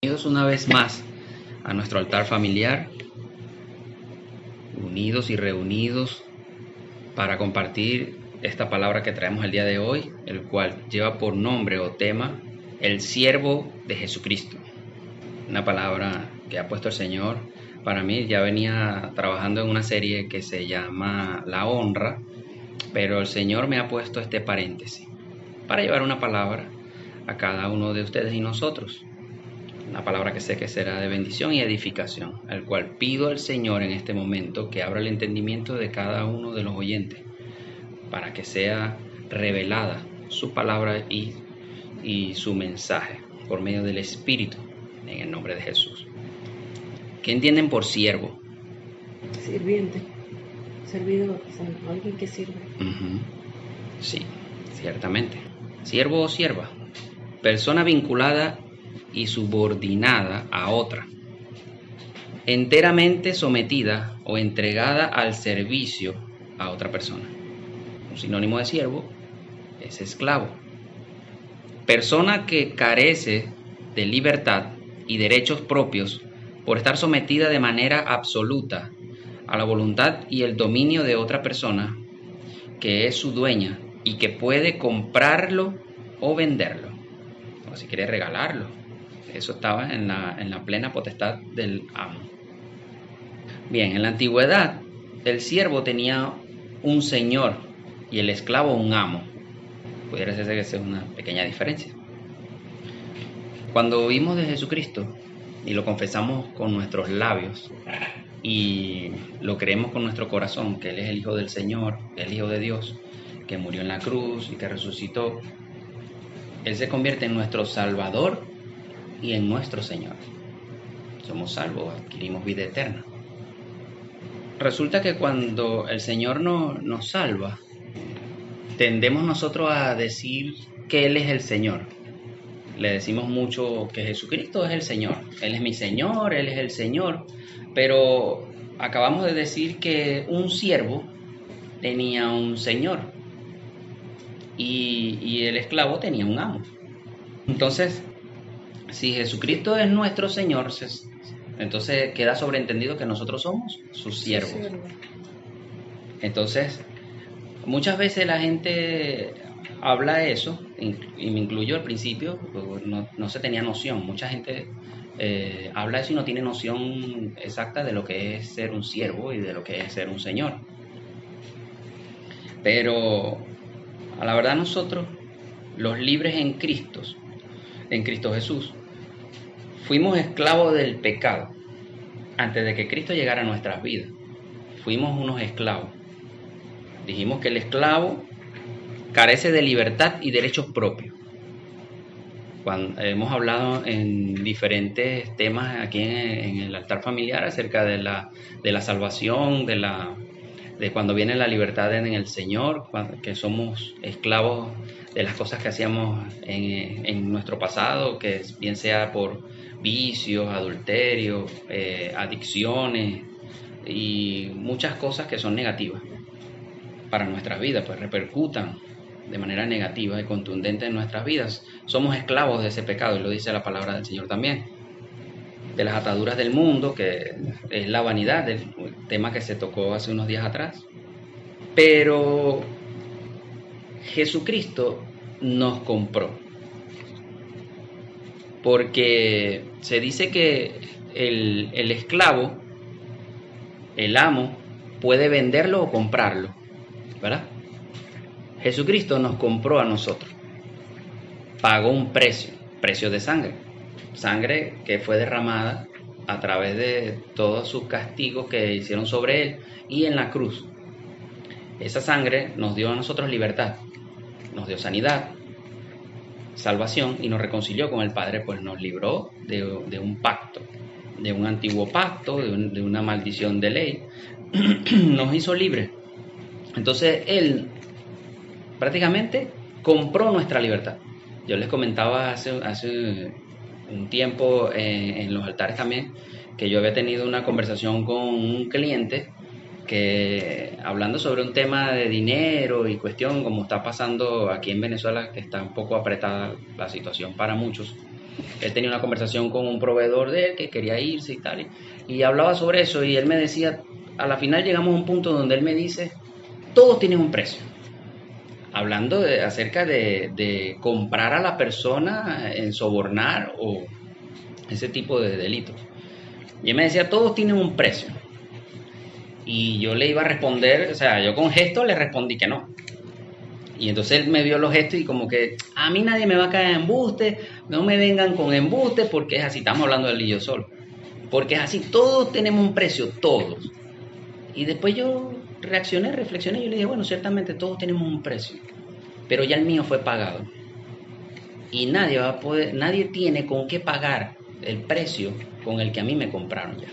Bienvenidos una vez más a nuestro altar familiar, unidos y reunidos para compartir esta palabra que traemos el día de hoy, el cual lleva por nombre o tema el siervo de Jesucristo. Una palabra que ha puesto el Señor para mí. Ya venía trabajando en una serie que se llama La Honra, pero el Señor me ha puesto este paréntesis para llevar una palabra a cada uno de ustedes y nosotros. Una palabra que sé que será de bendición y edificación, al cual pido al Señor en este momento que abra el entendimiento de cada uno de los oyentes, para que sea revelada su palabra y su mensaje por medio del Espíritu, en el nombre de Jesús. ¿Qué entienden por siervo? Sirviente, servidor, o sea, alguien que sirve. Sí, ciertamente. Siervo o sierva, persona vinculada y subordinada a otra, enteramente sometida o entregada al servicio a otra persona. Un sinónimo de siervo es esclavo. Persona que carece de libertad y derechos propios por estar sometida de manera absoluta a la voluntad y el dominio de otra persona que es su dueña y que puede comprarlo o venderlo, o si quiere regalarlo. Eso estaba en la plena potestad del amo. Bien, en la antigüedad el siervo tenía un señor y el esclavo un amo. Pudiera ser que esa es una pequeña diferencia. Cuando oímos de Jesucristo y lo confesamos con nuestros labios y lo creemos con nuestro corazón, que Él es el Hijo del Señor, el Hijo de Dios, que murió en la cruz y que resucitó, Él se convierte en nuestro Salvador y en nuestro Señor. Somos salvos, adquirimos vida eterna. Resulta que cuando el Señor nos salva, tendemos nosotros a decir que Él es el Señor. Le decimos mucho que Jesucristo es el Señor. Él es mi Señor, Él es el Señor. Pero acabamos de decir que un siervo tenía un Señor y el esclavo tenía un amo. Entonces, si Jesucristo es nuestro Señor, entonces queda sobreentendido que nosotros somos sus siervos. Entonces, muchas veces la gente habla eso, y me incluyo al principio, no se tenía noción. Mucha gente habla eso y no tiene noción exacta de lo que es ser un siervo y de lo que es ser un señor. Pero a la verdad nosotros, los libres en Cristo Jesús, fuimos esclavos del pecado antes de que Cristo llegara a nuestras vidas. Fuimos unos esclavos. Dijimos que el esclavo carece de libertad y derechos propios. Cuando hemos hablado en diferentes temas aquí en el altar familiar acerca de la salvación, de cuando viene la libertad en el Señor, que somos esclavos de las cosas que hacíamos en nuestro pasado, que bien sea por vicios, adulterio, adicciones y muchas cosas que son negativas para nuestras vidas, pues repercutan de manera negativa y contundente en nuestras vidas. Somos esclavos de ese pecado, y lo dice la palabra del Señor también. De las ataduras del mundo, que es la vanidad, del tema que se tocó hace unos días atrás. Pero Jesucristo nos compró, porque se dice que el esclavo, el amo, puede venderlo o comprarlo, ¿verdad? Jesucristo nos compró a nosotros, pagó un precio de sangre que fue derramada a través de todos sus castigos que hicieron sobre Él y en la cruz. Esa sangre nos dio a nosotros libertad, nos dio sanidad, salvación y nos reconcilió con el Padre, pues nos libró de un pacto, de un antiguo pacto, de una maldición de ley. Nos hizo libres. Entonces Él prácticamente compró nuestra libertad. Yo les comentaba hace un tiempo en los altares también que yo había tenido una conversación con un cliente que, hablando sobre un tema de dinero y cuestión como está pasando aquí en Venezuela, que está un poco apretada la situación para muchos, Él tenía una conversación con un proveedor de él que quería irse y tal, y hablaba sobre eso, y él me decía, a la final llegamos a un punto donde él me dice, todos tienen un precio. Hablando acerca de comprar a la persona en sobornar o ese tipo de delitos. Y él me decía, todos tienen un precio. Y yo le iba a responder, o sea, yo con gestos le respondí que no. Y entonces él me vio los gestos y como que, a mí nadie me va a caer en embuste, no me vengan con embuste porque es así, estamos hablando de él y yo solo. Porque es así, todos tenemos un precio, todos. Y después yo reaccioné, reflexioné y yo le dije, bueno, ciertamente todos tenemos un precio, pero ya el mío fue pagado. Y nadie va a poder, nadie tiene con qué pagar el precio con el que a mí me compraron ya.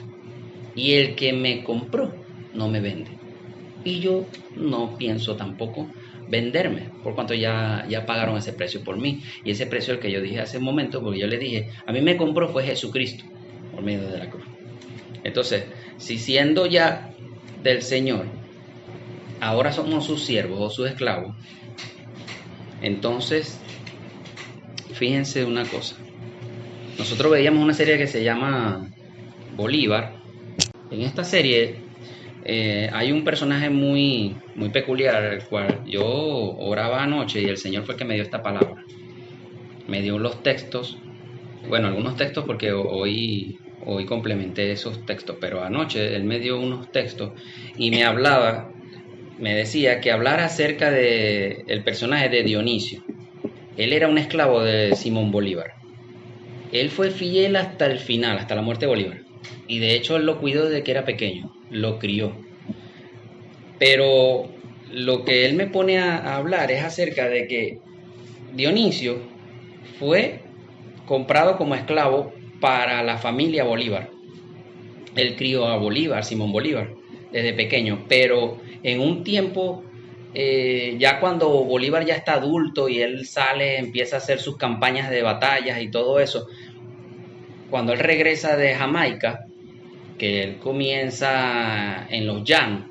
Y el que me compró no me vende. Y yo no pienso tampoco venderme, por cuanto ya pagaron ese precio por mí. Y ese precio el que yo dije hace un momento, porque yo le dije, a mí me compró fue Jesucristo, por medio de la cruz. Entonces, si siendo ya del Señor, ahora somos sus siervos o sus esclavos, entonces, fíjense una cosa. Nosotros veíamos una serie que se llama Bolívar. En esta serie hay un personaje muy peculiar, el cual yo oraba anoche y el Señor fue el que me dio esta palabra. Me dio los textos, bueno, algunos textos porque hoy complementé esos textos, pero anoche Él me dio unos textos y me hablaba, me decía que hablara acerca del personaje de Dionisio. Él era un esclavo de Simón Bolívar. Él fue fiel hasta el final, hasta la muerte de Bolívar. Y de hecho él lo cuidó desde que era pequeño, lo crió. Pero lo que él me pone a hablar es acerca de que Dionisio fue comprado como esclavo para la familia Bolívar. Él crió a Bolívar, Simón Bolívar, desde pequeño, pero en un tiempo, ya cuando Bolívar ya está adulto y él sale, empieza a hacer sus campañas de batallas y todo eso, cuando él regresa de Jamaica, que él comienza en los llanos,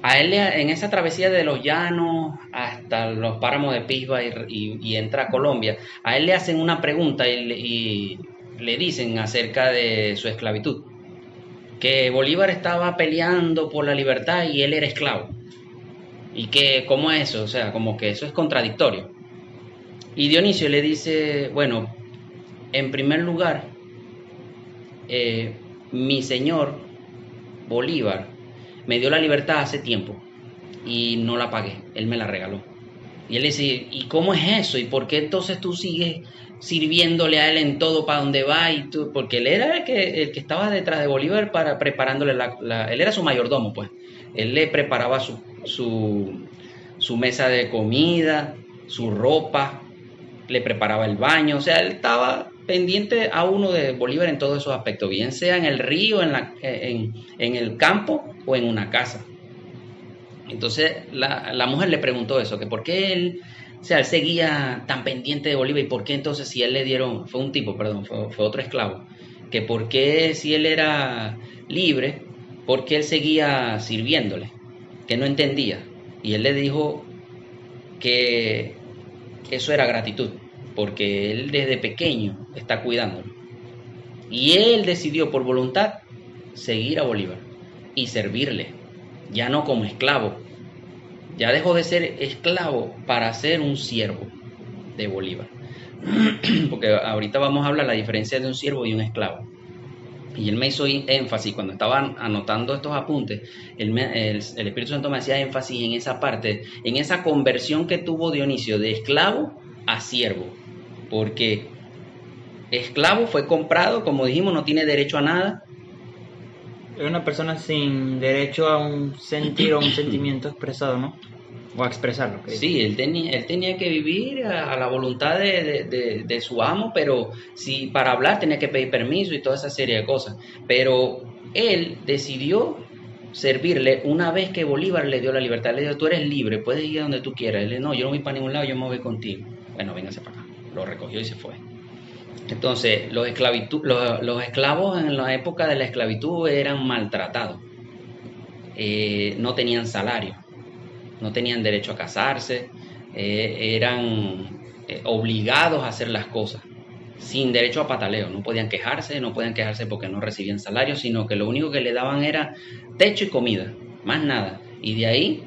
a él en esa travesía de los llanos hasta los páramos de Pisba y entra a Colombia, a él le hacen una pregunta y le dicen acerca de su esclavitud, que Bolívar estaba peleando por la libertad y él era esclavo. Y que, ¿cómo es eso? O sea, como que eso es contradictorio. Y Dionisio le dice, bueno, en primer lugar, mi señor Bolívar me dio la libertad hace tiempo y no la pagué, él me la regaló. Y él dice, ¿y cómo es eso? ¿Y por qué entonces tú sigues sirviéndole a él en todo para donde va? Y tú, porque él era el que estaba detrás de Bolívar para preparándole él era su mayordomo, pues. Él le preparaba su mesa de comida, su ropa, le preparaba el baño, o sea, él estaba pendiente a uno de Bolívar en todos esos aspectos, bien sea en el río, en el campo o en una casa. Entonces la mujer le preguntó eso, que por qué él, o sea, él seguía tan pendiente de Bolívar y por qué entonces si él le dieron, fue un tipo, perdón, fue otro esclavo, que por qué si él era libre, por qué él seguía sirviéndole, que no entendía. Y él le dijo que eso era gratitud, porque él desde pequeño está cuidándolo. Y él decidió por voluntad seguir a Bolívar y servirle, ya no como esclavo. Ya dejó de ser esclavo para ser un siervo de Bolívar. Porque ahorita vamos a hablar de la diferencia de un siervo y un esclavo. Y él me hizo énfasis, cuando estaba anotando estos apuntes, el Espíritu Santo me hacía énfasis en esa parte, en esa conversión que tuvo Dionisio de esclavo a siervo. Porque esclavo fue comprado, como dijimos, no tiene derecho a nada. Es una persona sin derecho a un sentir o un sentimiento expresado, ¿no? O a expresarlo. Sí, él tenía que vivir a la voluntad de su amo, pero si para hablar tenía que pedir permiso y toda esa serie de cosas. Pero él decidió servirle una vez que Bolívar le dio la libertad. Le dijo, tú eres libre, puedes ir a donde tú quieras. Él le dijo, no, yo no voy para ningún lado, yo me voy contigo. Bueno, véngase para acá. Lo recogió y se fue. Entonces, los esclavos en la época de la esclavitud eran maltratados. No tenían salario, no tenían derecho a casarse, eran obligados a hacer las cosas. sin derecho a pataleo. No podían quejarse porque no recibían salario, sino que lo único que le daban era techo y comida, más nada. Y de ahí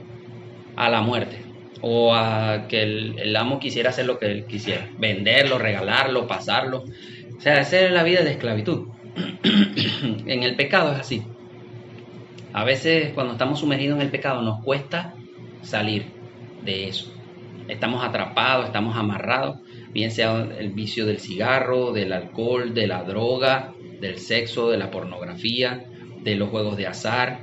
a la muerte, o a que el amo quisiera hacer lo que él quisiera, venderlo, regalarlo, pasarlo. O sea, esa es la vida de esclavitud. En el pecado es así. A veces cuando estamos sumergidos en el pecado nos cuesta salir de eso. Estamos atrapados, estamos amarrados, bien sea el vicio del cigarro, del alcohol, de la droga, del sexo, de la pornografía, de los juegos de azar,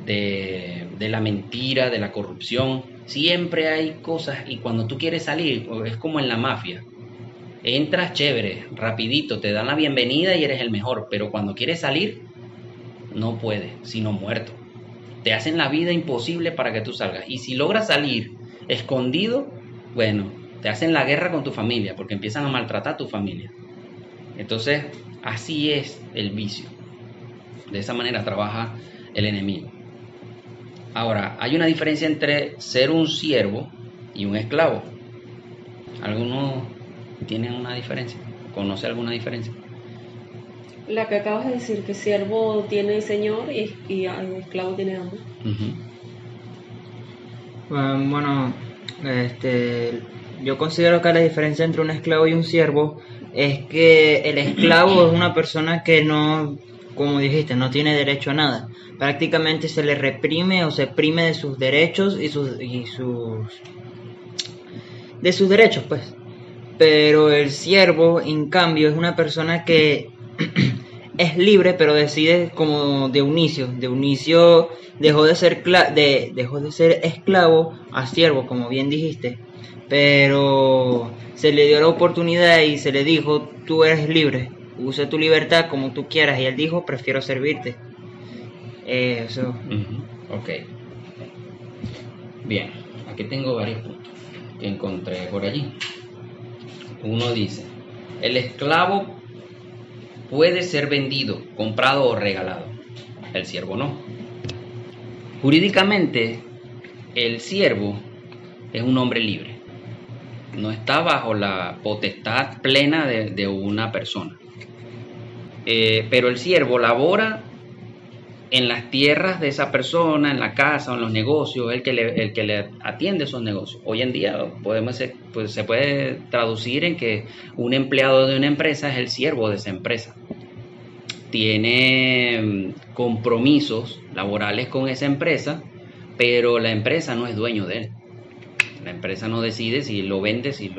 de la mentira, de la corrupción. Siempre hay cosas, y cuando tú quieres salir, es como en la mafia. Entras chévere, rapidito, te dan la bienvenida y eres el mejor, pero cuando quieres salir, no puedes, sino muerto. Te hacen la vida imposible para que tú salgas. Y si logras salir escondido, bueno, te hacen la guerra con tu familia, porque empiezan a maltratar a tu familia. Entonces, así es el vicio. De esa manera trabaja el enemigo. Ahora, hay una diferencia entre ser un siervo y un esclavo. ¿Algunos tienen una diferencia? ¿Conoce alguna diferencia? La que acabas de decir, que siervo tiene señor y esclavo tiene amo. Bueno, yo considero que la diferencia entre un esclavo y un siervo es que el esclavo es una persona que no, como dijiste, no tiene derecho a nada. Prácticamente se le reprime o se prime de sus derechos de sus derechos, pues. Pero el siervo, en cambio, es una persona que es libre, pero decide como de inicio. De inicio dejó de ser esclavo a siervo, como bien dijiste. Pero se le dio la oportunidad y se le dijo, tú eres libre, usa tu libertad como tú quieras. Y él dijo, prefiero servirte. Eso. Ok. Bien, aquí tengo varios puntos que encontré por allí. Uno dice, el esclavo puede ser vendido, comprado o regalado. El siervo no. Jurídicamente, el siervo es un hombre libre. No está bajo la potestad plena de una persona. Pero el siervo labora en las tierras de esa persona, en la casa o en los negocios, el que le atiende esos negocios. Hoy en día se puede traducir en que un empleado de una empresa es el siervo de esa empresa. Tiene compromisos laborales con esa empresa, pero la empresa no es dueño de él. La empresa no decide si lo vende, si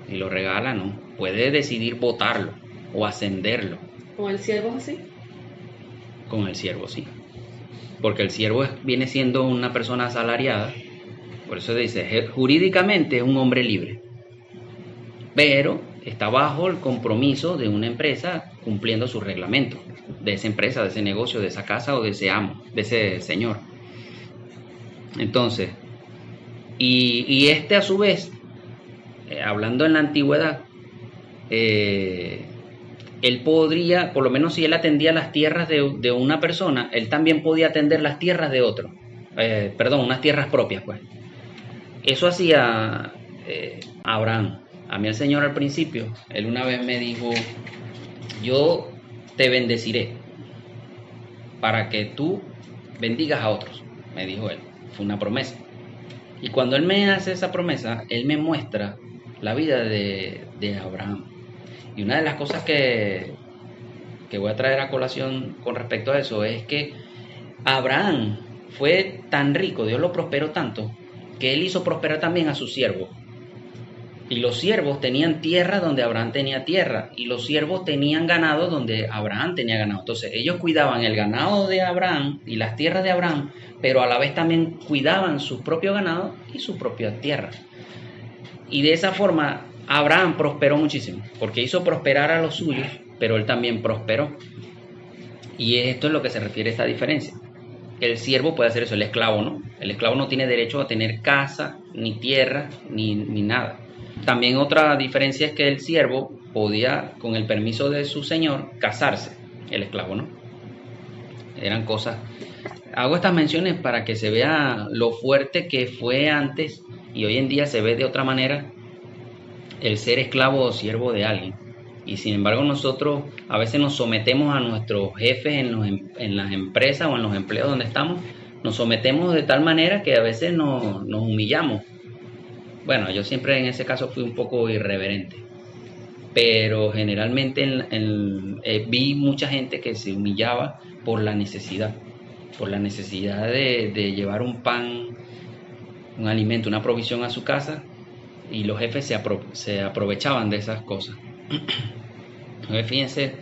lo regala, no. Puede decidir votarlo o ascenderlo. ¿Con el siervo es así? Con el siervo, sí. Porque el siervo viene siendo una persona asalariada. Por eso dice, jurídicamente es un hombre libre. Pero está bajo el compromiso de una empresa cumpliendo sus reglamentos. De esa empresa, de ese negocio, de esa casa o de ese amo, de ese señor. Entonces, y a su vez, hablando en la antigüedad, él podría, por lo menos si él atendía las tierras de una persona, él también podía atender las tierras de otro. Unas tierras propias, pues. Eso hacía Abraham. A mí el Señor al principio, él una vez me dijo, yo te bendeciré para que tú bendigas a otros, me dijo él. Fue una promesa. Y cuando él me hace esa promesa, él me muestra la vida de Abraham. Y una de las cosas que voy a traer a colación con respecto a eso es que Abraham fue tan rico, Dios lo prosperó tanto, que él hizo prosperar también a sus siervos. Y los siervos tenían tierra donde Abraham tenía tierra, y los siervos tenían ganado donde Abraham tenía ganado. Entonces ellos cuidaban el ganado de Abraham y las tierras de Abraham, pero a la vez también cuidaban su propio ganado y su propia tierra. Y de esa forma Abraham prosperó muchísimo, porque hizo prosperar a los suyos, pero él también prosperó. Y esto es lo que se refiere a esta diferencia. El siervo puede hacer eso, el esclavo no. El esclavo no tiene derecho a tener casa, ni tierra, ni nada. También otra diferencia es que el siervo podía, con el permiso de su señor, casarse. El esclavo no. Eran cosas. Hago estas menciones para que se vea lo fuerte que fue antes y hoy en día se ve de otra manera el ser esclavo o siervo de alguien. Y sin embargo nosotros a veces nos sometemos a nuestros jefes en las empresas o en los empleos donde estamos, nos sometemos de tal manera que a veces nos humillamos. Bueno, yo siempre en ese caso fui un poco irreverente, pero generalmente vi mucha gente que se humillaba por la necesidad de llevar un pan, un alimento, una provisión a su casa, y los jefes se aprovechaban de esas cosas. Entonces fíjense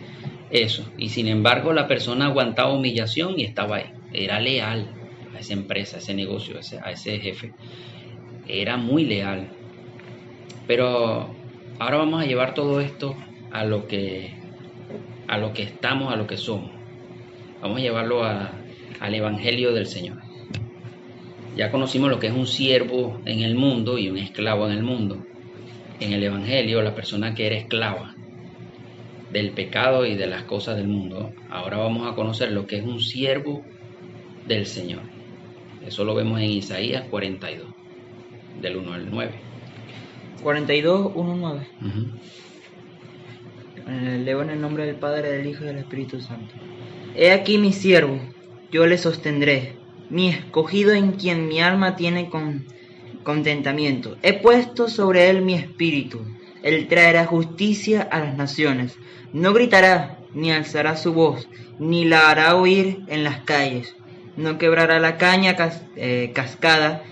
eso, y sin embargo la persona aguantaba humillación y estaba ahí, era leal a esa empresa, a ese negocio, a ese jefe, era muy leal. Pero ahora vamos a llevar todo esto a lo que estamos, a lo que somos. Vamos a llevarlo al Evangelio del Señor. Ya conocimos lo que es un siervo en el mundo y un esclavo en el mundo. En el Evangelio, la persona que era esclava del pecado y de las cosas del mundo, ahora vamos a conocer lo que es un siervo del Señor. Eso lo vemos en Isaías 42, del 1 al 9. 42, 1, 9. Uh-huh. Leo en el nombre del Padre, del Hijo y del Espíritu Santo. He aquí mi siervo, yo le sostendré, mi escogido en quien mi alma tiene contentamiento. He puesto sobre él mi espíritu, él traerá justicia a las naciones. No gritará, ni alzará su voz, ni la hará oír en las calles. No quebrará la caña cascada,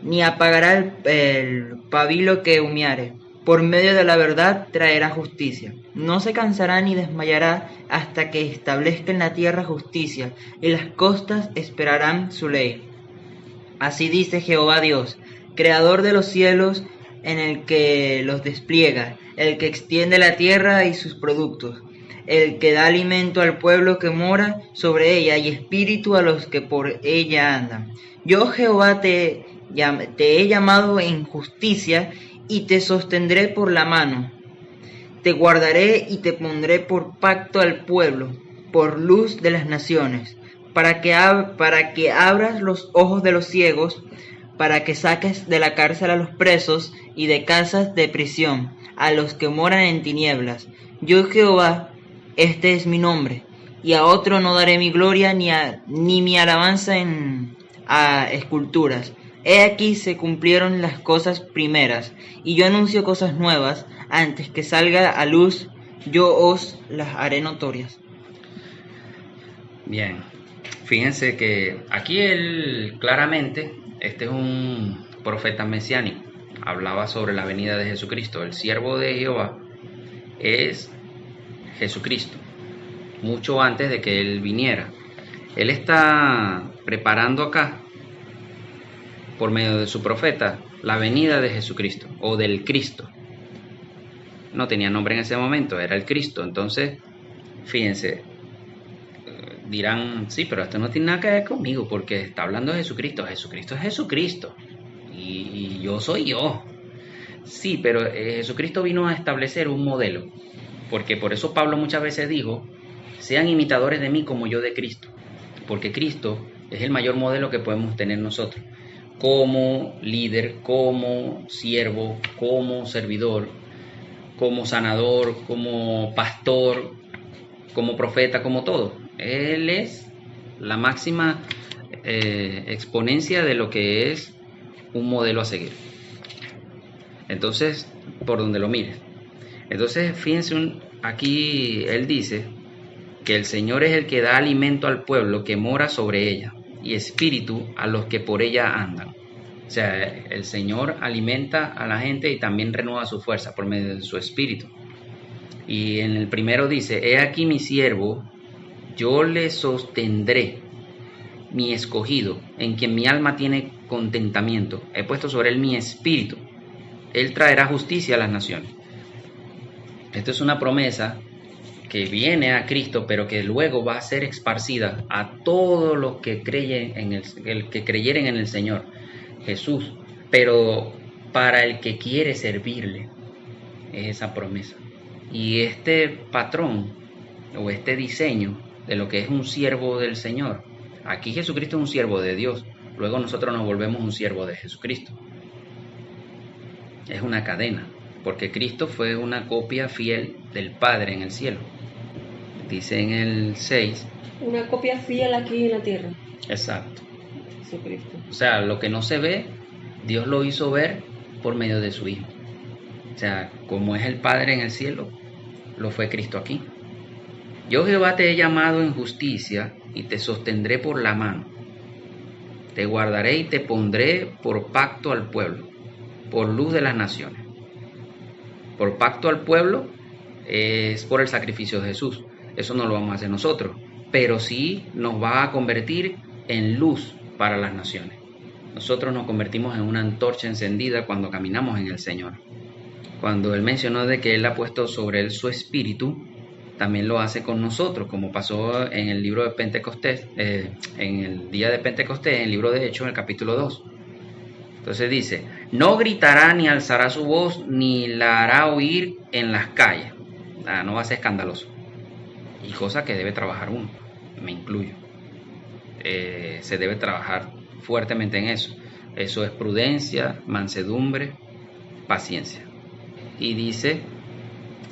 ni apagará el pabilo que humeare. Por medio de la verdad traerá justicia. No se cansará ni desmayará hasta que establezca en la tierra justicia, y las costas esperarán su ley. Así dice Jehová Dios, creador de los cielos, en el que los despliega, el que extiende la tierra y sus productos, el que da alimento al pueblo que mora sobre ella y espíritu a los que por ella andan. Yo Jehová te he llamado en justicia y te sostendré por la mano. Te guardaré y te pondré por pacto al pueblo, por luz de las naciones, para que abras los ojos de los ciegos, para que saques de la cárcel a los presos y de casas de prisión a los que moran en tinieblas. Yo Jehová, este es mi nombre, y a otro no daré mi gloria ni mi alabanza a esculturas. He aquí se cumplieron las cosas primeras, y yo anuncio cosas nuevas. Antes que salga a luz, yo os las haré notorias. Bien, fíjense que aquí él claramente, este es un profeta mesiánico, hablaba sobre la venida de Jesucristo. El siervo de Jehová es Jesucristo, mucho antes de que él viniera. Él está preparando acá, por medio de su profeta, la venida de Jesucristo o del Cristo. No tenía nombre en ese momento, era el Cristo. Entonces, fíjense, dirán, sí, pero esto no tiene nada que ver conmigo porque está hablando de Jesucristo. Jesucristo es Jesucristo y yo soy yo. Sí, pero Jesucristo vino a establecer un modelo, porque por eso Pablo muchas veces dijo, sean imitadores de mí como yo de Cristo, porque Cristo es el mayor modelo que podemos tener nosotros, como líder, como siervo, como servidor, como sanador, como pastor, como profeta, como todo. Él es la máxima exponencia de lo que es un modelo a seguir. Entonces, por donde lo mires. Entonces, fíjense, aquí él dice que el Señor es el que da alimento al pueblo que mora sobre ella, y espíritu a los que por ella andan. O sea, el Señor alimenta a la gente y también renueva su fuerza por medio de su espíritu. Y en el primero dice, he aquí mi siervo, yo le sostendré, mi escogido, en quien mi alma tiene contentamiento. He puesto sobre él mi espíritu. Él traerá justicia a las naciones. Esto es una promesa que viene a Cristo, pero que luego va a ser esparcida a todos los que creyeren en el Señor Jesús, pero para el que quiere servirle, es esa promesa. Y este patrón o este diseño de lo que es un siervo del Señor, aquí Jesucristo es un siervo de Dios, luego nosotros nos volvemos un siervo de Jesucristo. Es una cadena. porque Cristo fue una copia fiel del Padre en el cielo. Dice en el 6. Una copia fiel aquí en la tierra. Exacto. Jesucristo. O sea, lo que no se ve, Dios lo hizo ver por medio de su Hijo. O sea, como es el Padre en el cielo, lo fue Cristo aquí. Yo Jehová te he llamado en justicia y te sostendré por la mano. Te guardaré y te pondré por pacto al pueblo, por luz de las naciones. Por pacto al pueblo es por el sacrificio de Jesús. Eso no lo vamos a hacer nosotros, pero sí nos va a convertir en luz para las naciones. Nosotros nos convertimos en una antorcha encendida cuando caminamos en el Señor. Cuando Él mencionó de que Él ha puesto sobre Él su espíritu, también lo hace con nosotros, como pasó en el libro de Pentecostés, en el día de Pentecostés, en el libro de Hechos, en el capítulo 2. Entonces dice, no gritará ni alzará su voz, ni la hará oír en las calles. No va a ser escandaloso. Y cosa que debe trabajar uno, me incluyo. Se debe trabajar fuertemente en eso. Eso es prudencia, mansedumbre, paciencia. Y dice,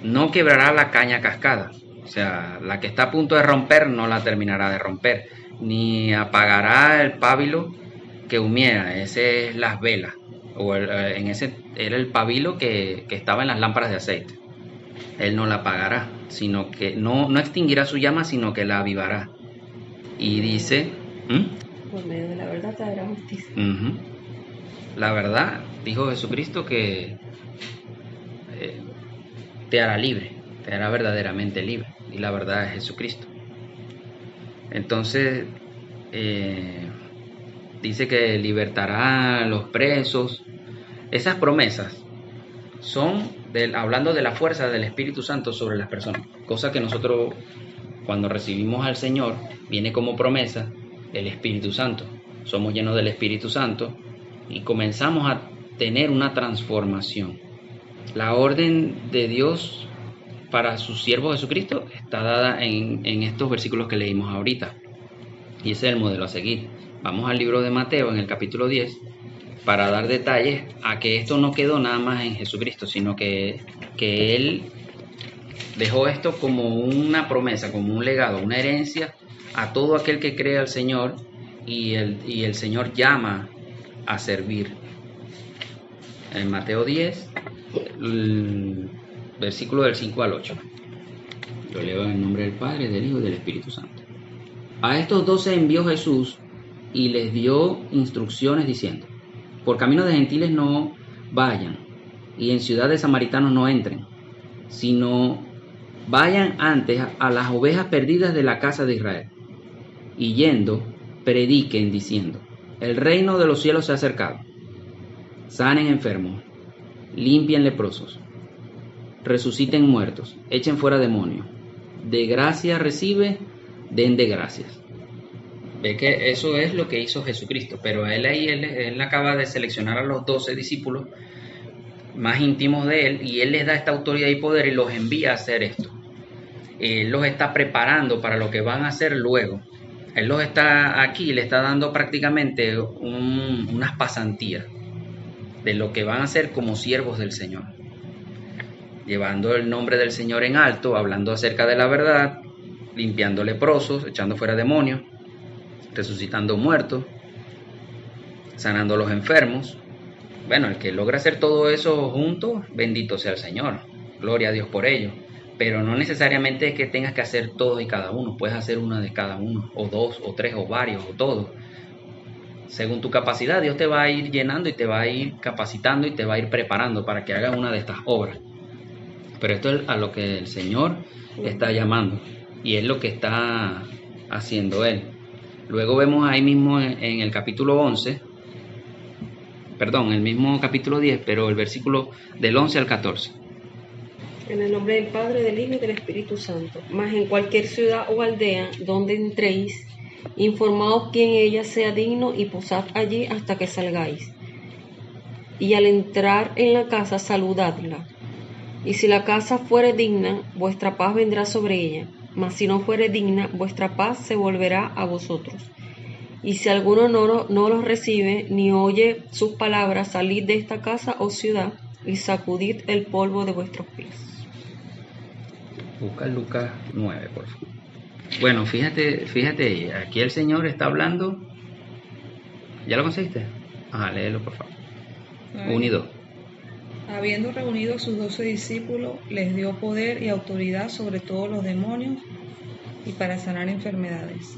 no quebrará la caña cascada. O sea, la que está a punto de romper no la terminará de romper. Ni apagará el pábilo que humeara. Ese es las velas. O en ese era el pabilo que estaba en las lámparas de aceite. Él no la apagará, sino que no extinguirá su llama, sino que la avivará. Y dice... Por medio de la verdad te dará justicia. La verdad, dijo Jesucristo, que te hará libre, te hará verdaderamente libre. Y la verdad es Jesucristo. Entonces, dice que libertará a los presos. Esas promesas son hablando de la fuerza del Espíritu Santo sobre las personas. Cosa que nosotros, cuando recibimos al Señor, viene como promesa el Espíritu Santo. Somos llenos del Espíritu Santo y comenzamos a tener una transformación. La orden de Dios para su siervo Jesucristo está dada en estos versículos que leímos ahorita. Y ese es el modelo a seguir. Vamos al libro de Mateo, en el capítulo 10, para dar detalles a que esto no quedó nada más en Jesucristo, sino que Él dejó esto como una promesa, como un legado, una herencia a todo aquel que cree al Señor, y el Señor llama a servir. En Mateo 10, el versículo del 5 al 8. Yo leo en el nombre del Padre, del Hijo y del Espíritu Santo. A estos 12 envió Jesús y les dio instrucciones diciendo: por camino de gentiles no vayan, y en ciudad de samaritanos no entren, sino vayan antes a las ovejas perdidas de la casa de Israel. Y yendo, prediquen diciendo: el reino de los cielos se ha acercado. Sanen enfermos, limpien leprosos, resuciten muertos, echen fuera demonios. De gracia recibe, den de gracias. Ve que eso es lo que hizo Jesucristo, pero él acaba de seleccionar a los 12 discípulos más íntimos de él, y él les da esta autoridad y poder y los envía a hacer esto. Él los está preparando para lo que van a hacer luego. Él los está aquí, le está dando prácticamente unas pasantías de lo que van a hacer como siervos del Señor, llevando el nombre del Señor en alto, hablando acerca de la verdad, limpiando leprosos, echando fuera demonios, resucitando muertos, sanando a los enfermos. Bueno, el que logra hacer todo eso juntos, bendito sea el Señor, gloria a Dios por ello. Pero no necesariamente es que tengas que hacer todo y cada uno, puedes hacer una de cada uno, o dos, o tres, o varios, o todo. Según tu capacidad, Dios te va a ir llenando y te va a ir capacitando y te va a ir preparando para que hagas una de estas obras. Pero esto es a lo que el Señor está llamando, y es lo que está haciendo Él. Luego vemos ahí mismo en el capítulo 11, el mismo capítulo 10, pero el versículo del 11 al 14. En el nombre del Padre, del Hijo y del Espíritu Santo. Mas en cualquier ciudad o aldea donde entréis, informaos quién ella sea digno y posad allí hasta que salgáis. Y al entrar en la casa, saludadla. Y si la casa fuere digna, vuestra paz vendrá sobre ella. Mas si no fuere digna, vuestra paz se volverá a vosotros. Y si alguno no los recibe, ni oye sus palabras, salid de esta casa o ciudad y sacudid el polvo de vuestros pies. Busca Lucas 9, por favor. Bueno, fíjate, aquí el Señor está hablando. ¿Ya lo conseguiste? Léelo, por favor. 1 y 2. Habiendo reunido a sus 12 discípulos, les dio poder y autoridad sobre todos los demonios y para sanar enfermedades.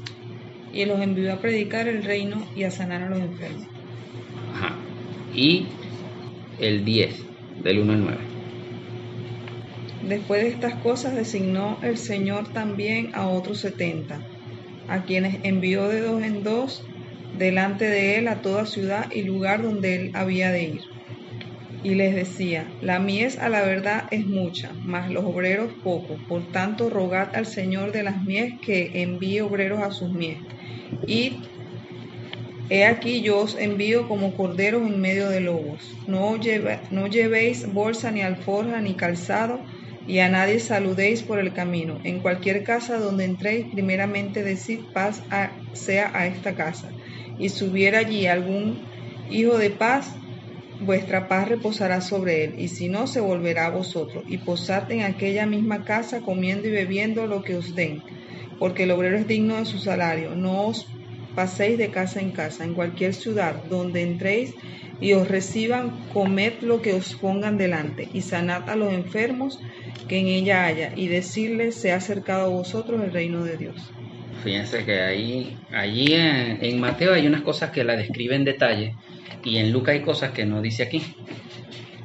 Y los envió a predicar el reino y a sanar a los enfermos. Ajá. Y el 10, del 1 al 9. Después de estas cosas designó el Señor también a otros 70, a quienes envió de 2 en 2 delante de él a toda ciudad y lugar donde él había de ir. Y les decía: la mies a la verdad es mucha, mas los obreros pocos. Por tanto, rogad al Señor de las mies que envíe obreros a sus mies. Y he aquí yo os envío como corderos en medio de lobos. No llevéis bolsa ni alforja ni calzado, y a nadie saludéis por el camino. En cualquier casa donde entréis, primeramente decid: paz sea a esta casa. Y si hubiera allí algún hijo de paz, vuestra paz reposará sobre él, y si no, se volverá a vosotros. Y posad en aquella misma casa, comiendo y bebiendo lo que os den, porque el obrero es digno de su salario. No os paséis de casa en casa. En cualquier ciudad donde entréis y os reciban, comed lo que os pongan delante, y sanad a los enfermos que en ella haya, y decidles: se ha acercado a vosotros el reino de Dios. Fíjense que allí en Mateo hay unas cosas que la describe en detalle, y en Lucas hay cosas que no dice aquí.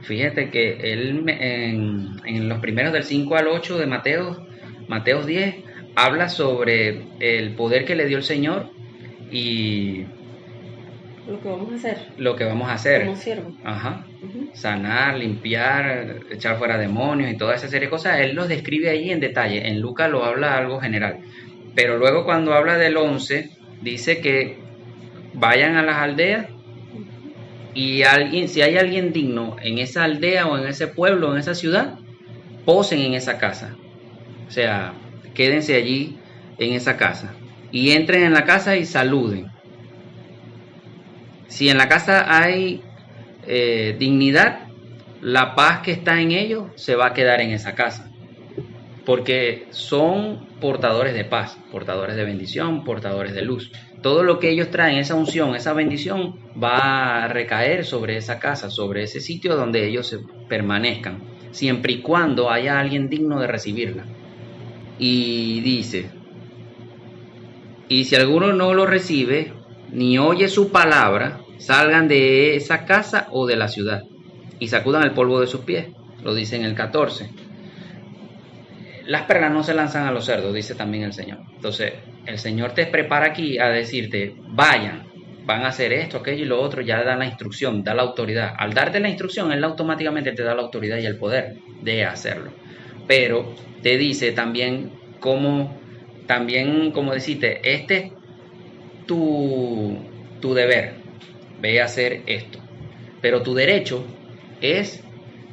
Fíjate que él en los primeros del 5 al 8 de Mateo 10, habla sobre el poder que le dio el Señor y lo que vamos a hacer como siervos. Ajá. Sanar, limpiar, echar fuera demonios y toda esa serie de cosas. Él los describe ahí en detalle. En Lucas lo habla algo general. Pero luego cuando habla del 11, dice que vayan a las aldeas y si hay alguien digno en esa aldea o en ese pueblo o en esa ciudad, posen en esa casa. O sea, quédense allí en esa casa y entren en la casa y saluden. Si en la casa hay dignidad, la paz que está en ellos se va a quedar en esa casa, porque son portadores de paz, portadores de bendición, portadores de luz. Todo lo que ellos traen, esa unción, esa bendición, va a recaer sobre esa casa, sobre ese sitio donde ellos se permanezcan, siempre y cuando haya alguien digno de recibirla. Y dice: y si alguno no lo recibe, ni oye su palabra, salgan de esa casa o de la ciudad, y sacudan el polvo de sus pies. Lo dice en el 14. Las perlas no se lanzan a los cerdos, dice también el Señor. Entonces, el Señor te prepara aquí a decirte: vayan, van a hacer esto, aquello y lo otro. Ya da la instrucción, da la autoridad. Al darte la instrucción, Él automáticamente te da la autoridad y el poder de hacerlo. Pero te dice también como decirte: este es tu deber, ve a hacer esto. Pero tu derecho es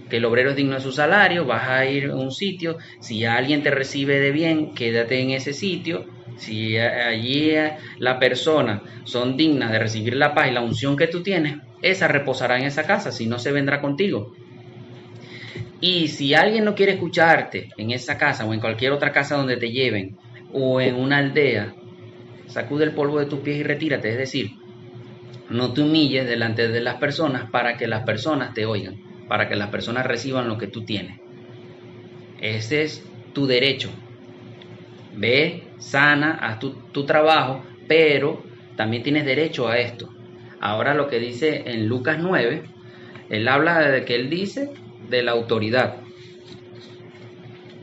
que el obrero es digno de su salario. Vas a ir a un sitio, si alguien te recibe de bien, quédate en ese sitio. Si allí la persona son dignas de recibir la paz y la unción que tú tienes, esa reposará en esa casa, si no se vendrá contigo. Y si alguien no quiere escucharte en esa casa o en cualquier otra casa donde te lleven, o en una aldea, sacude el polvo de tus pies y retírate. Es decir, no te humilles delante de las personas para que las personas te oigan, para que las personas reciban lo que tú tienes. Ese es tu derecho. Ve, sana, haz tu trabajo, pero también tienes derecho a esto. Ahora lo que dice en Lucas 9, él habla de que él dice de la autoridad.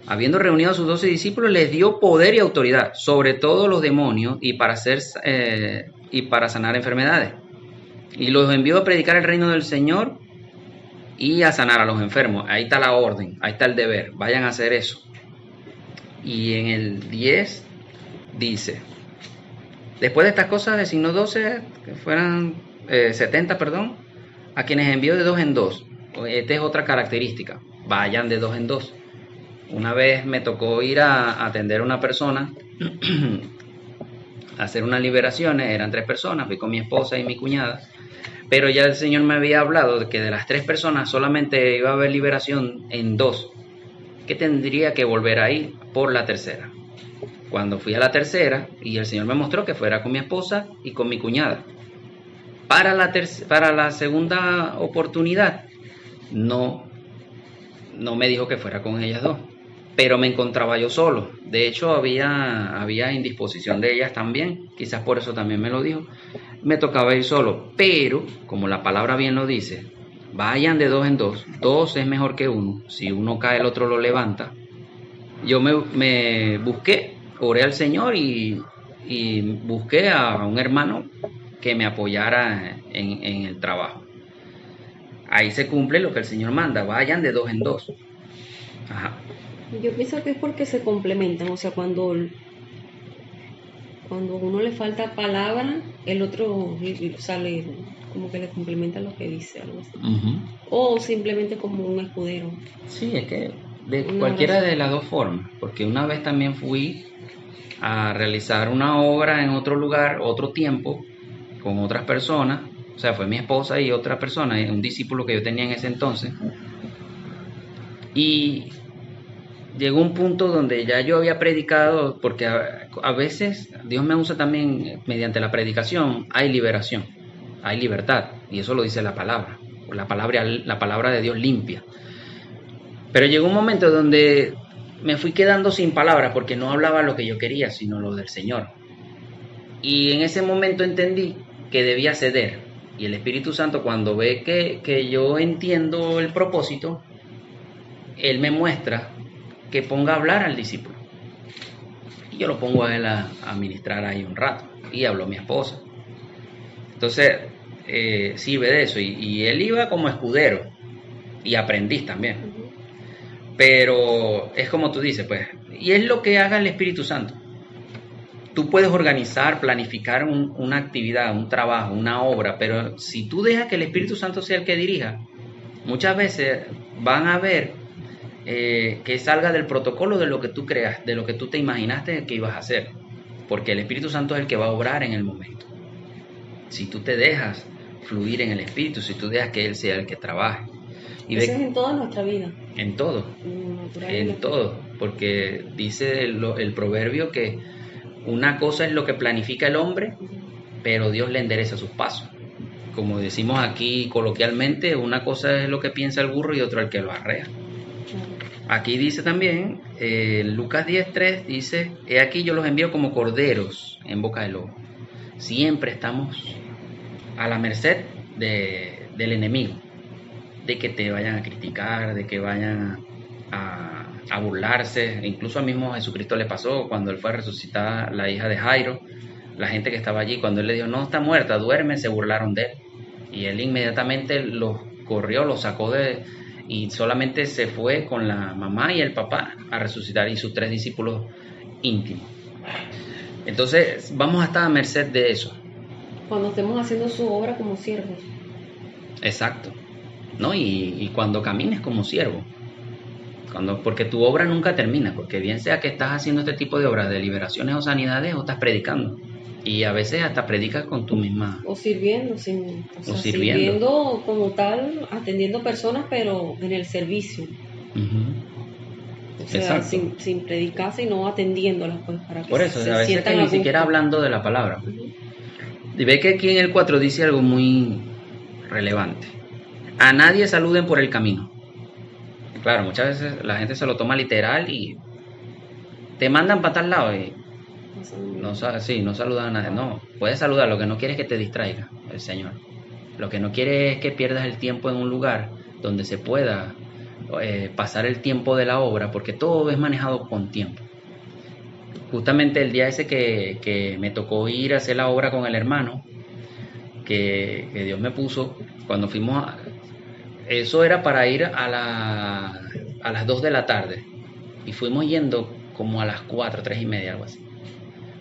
Habiendo reunido a sus 12 discípulos, les dio poder y autoridad sobre todos los demonios y para sanar enfermedades. Y los envió a predicar el reino del Señor y a sanar a los enfermos. Ahí está la orden, ahí está el deber. Vayan a hacer eso. Y en el 10 dice: después de estas cosas designó 12, que fueran 70, a quienes envió de 2 en 2. Esta es otra característica: vayan de 2 en 2. Una vez me tocó ir a atender a una persona, a hacer unas liberaciones. Eran 3 personas, fui con mi esposa y mi cuñada, Pero ya el Señor me había hablado de que de las 3 personas solamente iba a haber liberación en 2, que tendría que volver a ir por la tercera. Cuando fui a la tercera, y el Señor me mostró que fuera con mi esposa y con mi cuñada. Para la segunda oportunidad, no me dijo que fuera con ellas 2, pero me encontraba yo solo. De hecho, había indisposición de ellas también, quizás por eso también me lo dijo. Me tocaba ir solo, pero como la palabra bien lo dice, vayan de 2 en 2, 2 es mejor que 1, si uno cae el otro lo levanta. Yo me busqué, oré al Señor y busqué a un hermano que me apoyara en el trabajo. Ahí se cumple lo que el Señor manda, vayan de 2 en 2. Ajá. Yo pienso que es porque se complementan, o sea, cuando uno le falta palabra, el otro sale como que le complementa lo que dice, algo así. Uh-huh. O simplemente como un escudero. Sí, es que de cualquiera de las 2 formas, porque una vez también fui a realizar una obra en otro lugar, otro tiempo, con otras personas, o sea, fue mi esposa y otra persona, un discípulo que yo tenía en ese entonces, y llegó un punto donde ya yo había predicado, porque a veces Dios me usa también mediante la predicación, hay liberación, hay libertad, y eso lo dice la palabra de Dios limpia. Pero llegó un momento donde me fui quedando sin palabras porque no hablaba lo que yo quería, sino lo del Señor. Y en ese momento entendí que debía ceder. Y el Espíritu Santo, cuando ve que yo entiendo el propósito, Él me muestra que ponga a hablar al discípulo. Y yo lo pongo a él a ministrar ahí un rato. Y habló mi esposa. Entonces, sirve de eso. Y él iba como escudero y aprendiz también. Pero es como tú dices, pues, y es lo que haga el Espíritu Santo. Tú puedes organizar, planificar una actividad, un trabajo, una obra, pero si tú dejas que el Espíritu Santo sea el que dirija, muchas veces van a ver que salga del protocolo de lo que tú creas, de lo que tú te imaginaste que ibas a hacer, porque el Espíritu Santo es el que va a obrar en el momento. Si tú te dejas fluir en el Espíritu, si tú dejas que Él sea el que trabaje. Y eso es en toda nuestra vida. En todo, porque dice el proverbio que una cosa es lo que planifica el hombre, pero Dios le endereza sus pasos. Como decimos aquí coloquialmente, una cosa es lo que piensa el burro y otra el que lo arrea. Aquí dice también, Lucas 10:3 dice, he aquí yo los envío como corderos en boca del lobo. Siempre estamos a la merced del enemigo, de que te vayan a criticar, de que vayan a burlarse. Incluso a mismo Jesucristo le pasó cuando él fue a resucitar la hija de Jairo. La gente que estaba allí, cuando él le dijo, no, está muerta, duerme, se burlaron de él. Y él inmediatamente los corrió, los sacó y solamente se fue con la mamá y el papá a resucitar y sus 3 discípulos íntimos. Entonces vamos a estar a merced de eso. Cuando estemos haciendo su obra como siervos. Exacto. ¿No? Y cuando camines como siervo. Porque tu obra nunca termina, porque bien sea que estás haciendo este tipo de obras de liberaciones o sanidades o estás predicando. Y a veces hasta predicas con tu misma... O sirviendo, sirviendo como tal, atendiendo personas, pero en el servicio. Uh-huh. O sea, sin predicar, sino atendiéndolas, pues, para que por eso, se a veces sientan que a ni siquiera gusto. hablando de la palabra. Uh-huh. Y ve que aquí en el 4 dice algo muy relevante. A nadie saluden por el camino. Claro, muchas veces la gente se lo toma literal y te mandan para tal lado y no saludan a nadie. No, puedes saludar, lo que no quiere es que te distraiga el Señor. Lo que no quiere es que pierdas el tiempo en un lugar donde se pueda pasar el tiempo de la obra, porque todo es manejado con tiempo. Justamente el día ese que me tocó ir a hacer la obra con el hermano, que Dios me puso, cuando fuimos eso era para ir a las 2 de la tarde y fuimos yendo como a las 4, 3:30, algo así.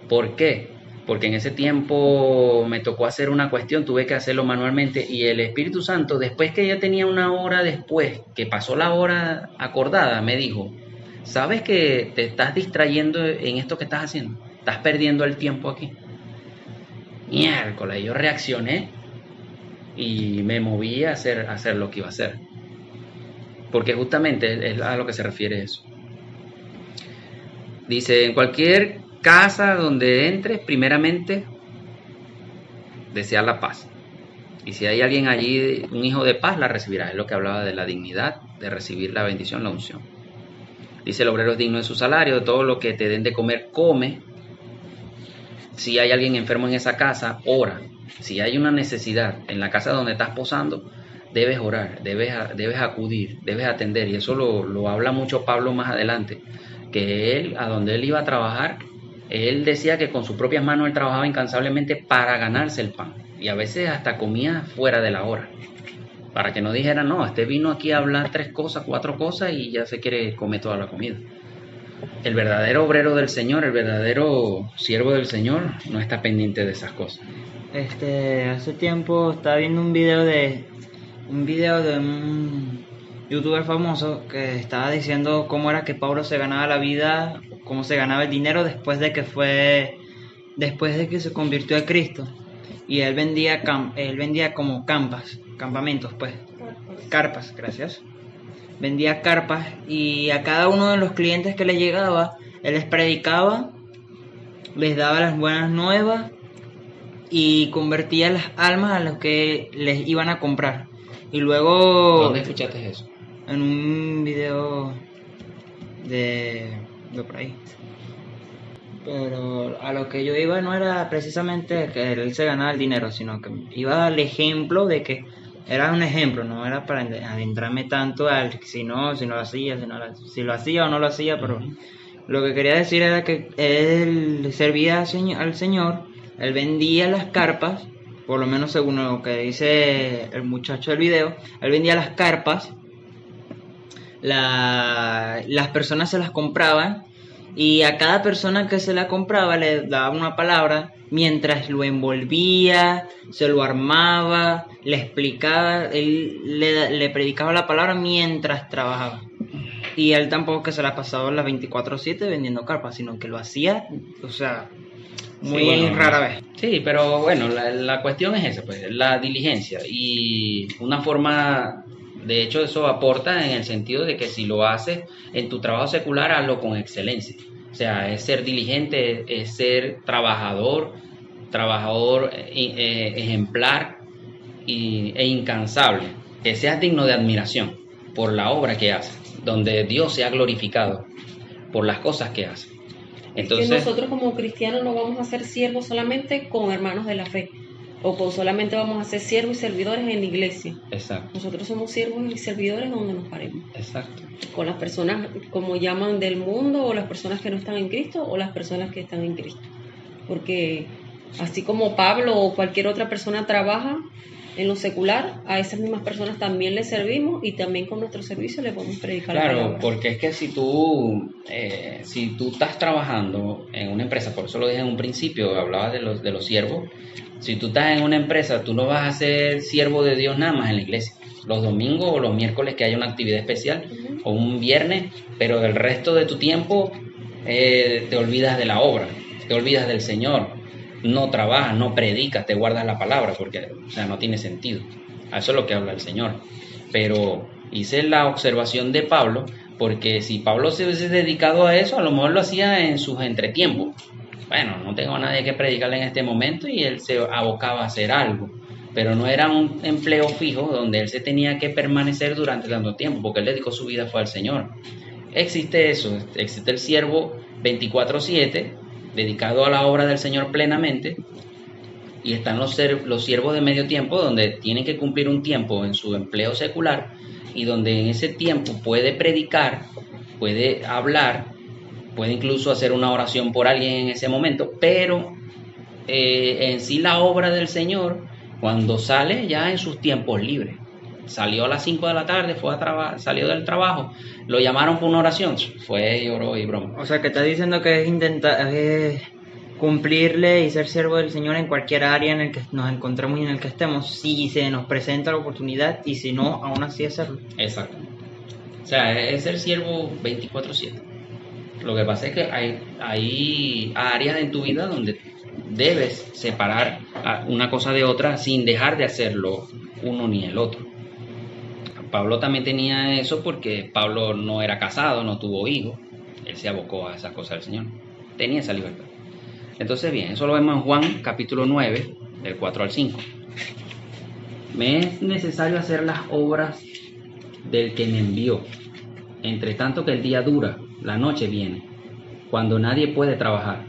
¿Por qué? Porque en ese tiempo me tocó hacer una cuestión, tuve que hacerlo manualmente y el Espíritu Santo, después que ya tenía una hora después, que pasó la hora acordada, me dijo, ¿sabes que te estás distrayendo en esto que estás haciendo? Estás perdiendo el tiempo aquí. Miércoles, yo reaccioné y me moví a hacer lo que iba a hacer. Porque justamente es a lo que se refiere eso. Dice, en cualquier casa donde entres, primeramente, desea la paz. Y si hay alguien allí, un hijo de paz, la recibirá. Es lo que hablaba de la dignidad, de recibir la bendición, la unción. Dice, el obrero es digno de su salario, de todo lo que te den de comer, come. Si hay alguien enfermo en esa casa, ora. Si hay una necesidad en la casa donde estás posando, debes orar, debes acudir, debes atender. Y eso lo habla mucho Pablo más adelante, que él, a donde él iba a trabajar, él decía que con sus propias manos él trabajaba incansablemente para ganarse el pan. Y a veces hasta comía fuera de la hora. Para que no dijeran, no, este vino aquí a hablar 3 cosas, 4 cosas y ya se quiere comer toda la comida. El verdadero obrero del Señor, el verdadero siervo del Señor, no está pendiente de esas cosas. Hace tiempo estaba viendo un video de un youtuber famoso que estaba diciendo cómo era que Pablo se ganaba la vida, cómo se ganaba el dinero después de que se convirtió a Cristo. Y él vendía como campamentos, pues, carpas, gracias. Vendía carpas y a cada uno de los clientes que le llegaba, él les predicaba, les daba las buenas nuevas y convertía las almas a los que les iban a comprar. Y luego... ¿Dónde escuchaste eso? En un video de por ahí. Pero a lo que yo iba no era precisamente que él se ganaba el dinero, sino que iba al ejemplo de que era un ejemplo, no era para adentrarme tanto al si lo hacía o no lo hacía, pero lo que quería decir era que él servía al Señor, él vendía las carpas, por lo menos según lo que dice el muchacho del video, él vendía las carpas, las personas se las compraban y a cada persona que se la compraba le daba una palabra mientras lo envolvía, se lo armaba, le explicaba, él le predicaba la palabra mientras trabajaba. Y él tampoco que se la pasaba las 24/7 vendiendo carpas, sino que lo hacía, o sea, muy rara vez. Sí, pero bueno, la cuestión es esa, pues, la diligencia. Y una forma, de hecho, eso aporta en el sentido de que si lo haces en tu trabajo secular, hazlo con excelencia. O sea, es ser diligente, es ser trabajador ejemplar e incansable. Que seas digno de admiración por la obra que haces, donde Dios sea glorificado por las cosas que haces. Entonces, que nosotros como cristianos no vamos a ser siervos solamente con hermanos de la fe, o solamente vamos a ser siervos y servidores en la iglesia. Exacto. Nosotros somos siervos y servidores donde nos paremos. Exacto. Con las personas, como llaman, del mundo, o las personas que no están en Cristo, o las personas que están en Cristo. Porque así como Pablo o cualquier otra persona trabaja en lo secular, a esas mismas personas también les servimos y también con nuestro servicio les podemos predicar la palabra. Claro, porque es que si tú estás trabajando en una empresa, por eso lo dije en un principio, hablaba de los siervos. Si tú estás en una empresa, tú no vas a ser siervo de Dios nada más en la iglesia. Los domingos o los miércoles que haya una actividad especial, o un viernes, pero el resto de tu tiempo te olvidas de la obra, te olvidas del Señor. No trabajas, no predicas, te guardas la palabra, porque no tiene sentido. A eso es lo que habla el Señor. Pero hice la observación de Pablo, porque si Pablo se hubiese dedicado a eso, a lo mejor lo hacía en sus entretiempos. Bueno, no tengo a nadie que predicarle en este momento y él se abocaba a hacer algo. Pero no era un empleo fijo donde él se tenía que permanecer durante tanto tiempo, porque él dedicó su vida fue al Señor. Existe eso, existe el siervo 24/7, dedicado a la obra del Señor plenamente, y están los siervos de medio tiempo, donde tienen que cumplir un tiempo en su empleo secular, y donde en ese tiempo puede predicar, puede hablar, puede incluso hacer una oración por alguien en ese momento, pero en sí la obra del Señor, cuando sale ya en sus tiempos libres. Salió a las 5 de la tarde, salió del trabajo, lo llamaron por una oración, fue, lloró y broma. O sea, que está diciendo que es intentar cumplirle y ser siervo del Señor en cualquier área en el que nos encontremos y en el que estemos, si se nos presenta la oportunidad, y si no, aún así hacerlo. Exacto. O sea, es ser siervo 24/7. Lo que pasa es que hay áreas en tu vida donde debes separar una cosa de otra sin dejar de hacerlo uno ni el otro. Pablo también tenía eso porque Pablo no era casado, no tuvo hijos. Él se abocó a esas cosas del Señor. Tenía esa libertad. Entonces, bien, eso lo vemos en Juan capítulo 9, del 4 al 5. Me es necesario hacer las obras del que me envió. Entre tanto que el día dura, la noche viene, cuando nadie puede trabajar.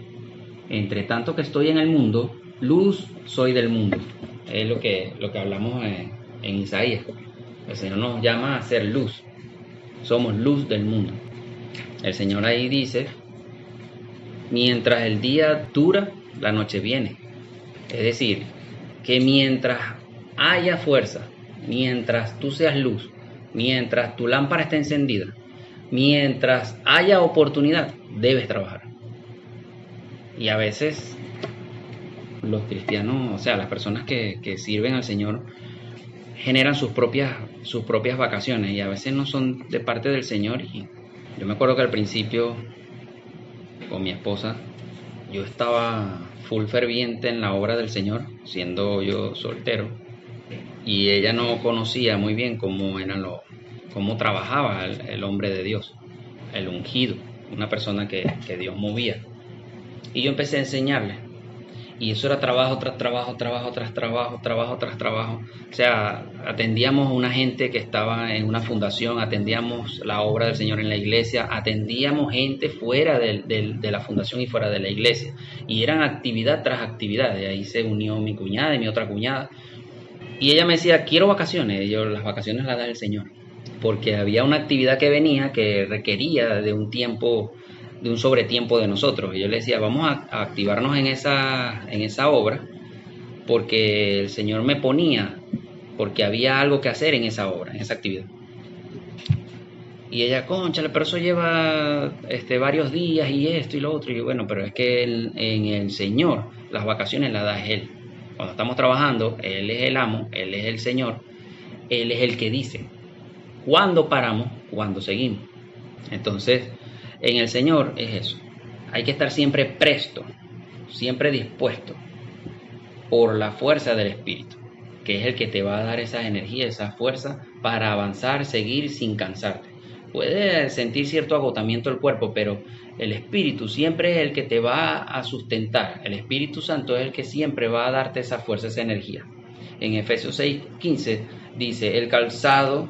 Entre tanto que estoy en el mundo, luz soy del mundo. Es lo que hablamos en Isaías. El Señor nos llama a ser luz. Somos luz del mundo. El Señor ahí dice, mientras el día dura, la noche viene. Es decir, que mientras haya fuerza, mientras tú seas luz, mientras tu lámpara esté encendida, mientras haya oportunidad, debes trabajar. Y a veces los cristianos, o sea, las personas que sirven al Señor, generan sus propias vacaciones y a veces no son de parte del Señor. Y yo me acuerdo que al principio, con mi esposa, yo estaba full ferviente en la obra del Señor, siendo yo soltero, y ella no conocía muy bien cómo trabajaba el hombre de Dios, el ungido, una persona que Dios movía. Y yo empecé a enseñarle. Y eso era trabajo tras trabajo, trabajo tras trabajo, trabajo tras trabajo. O sea, atendíamos a una gente que estaba en una fundación, atendíamos la obra del Señor en la iglesia, atendíamos gente fuera de la fundación y fuera de la iglesia. Y eran actividad tras actividad. De ahí se unió mi cuñada y mi otra cuñada. Y ella me decía, quiero vacaciones. Y yo, las vacaciones las da el Señor. Porque había una actividad que venía que requería de un tiempo, de un sobretiempo de nosotros. Y yo le decía, vamos a activarnos en esa obra, porque el Señor me ponía, porque había algo que hacer en esa obra, en esa actividad. Y ella, cónchale, pero eso lleva varios días y esto y lo otro. Y yo, bueno, pero es que en el Señor las vacaciones las da Él. Cuando estamos trabajando, Él es el amo, Él es el Señor, Él es el que dice cuándo paramos, cuándo seguimos. Entonces, en el Señor es eso. Hay que estar siempre presto, siempre dispuesto por la fuerza del Espíritu, que es el que te va a dar esa energía, esa fuerza para avanzar, seguir sin cansarte. Puede sentir cierto agotamiento el cuerpo, pero el Espíritu siempre es el que te va a sustentar. El Espíritu Santo es el que siempre va a darte esa fuerza, esa energía. En Efesios 6:15 dice, el calzados